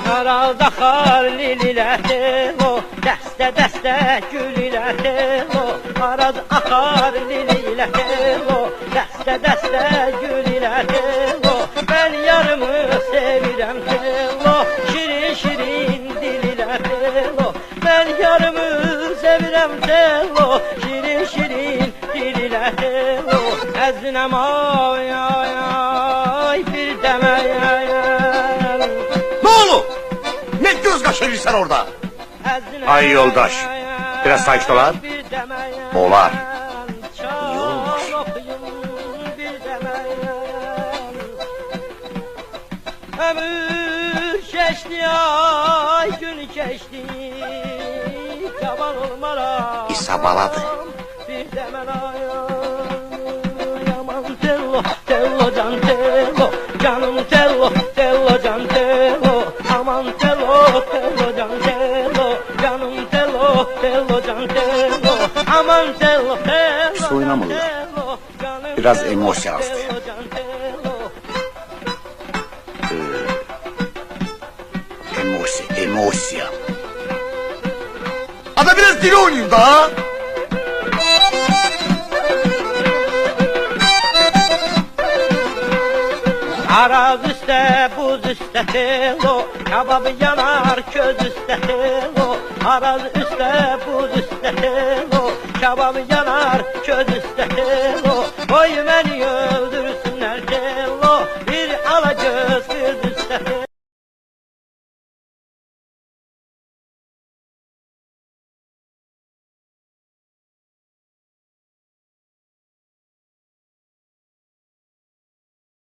Araz axar lililədir o, dəstə-dəstə gülülədir o. Araz axar lililədir o, dəstə-dəstə gülülədir o. Mən yarımı sevirəm o, şirin-şirin dililədir o. Mən yarımı sevirəm o, şirin-şirin dililədir o. Əzinəm ay ay ay, bir dəmə ay ay. Ne göz kaşırırsan orada? Ay yoldaş, biraz sakin olar. Olar. İyi olmuş. Ömür geçti, ay gün geçti, yaban olmaram. İsa baladı. Bir demen ay yaman tello, tello can tello, canım tello, tello can tello. Aman tello, tello can tello, canım tello, tello can tello. Aman tello, tello. Suyuna mı biraz emosyon astı. Emosyon. Ada biraz dili oynayayım da. Araz üstte, buz üstte tello, kababı yanar köz üstte tello. Araz üstte, buz üstte tello, kababı yanar köz üstte tello. Oy beni öldürsünler tello, bir alagöz kız üstte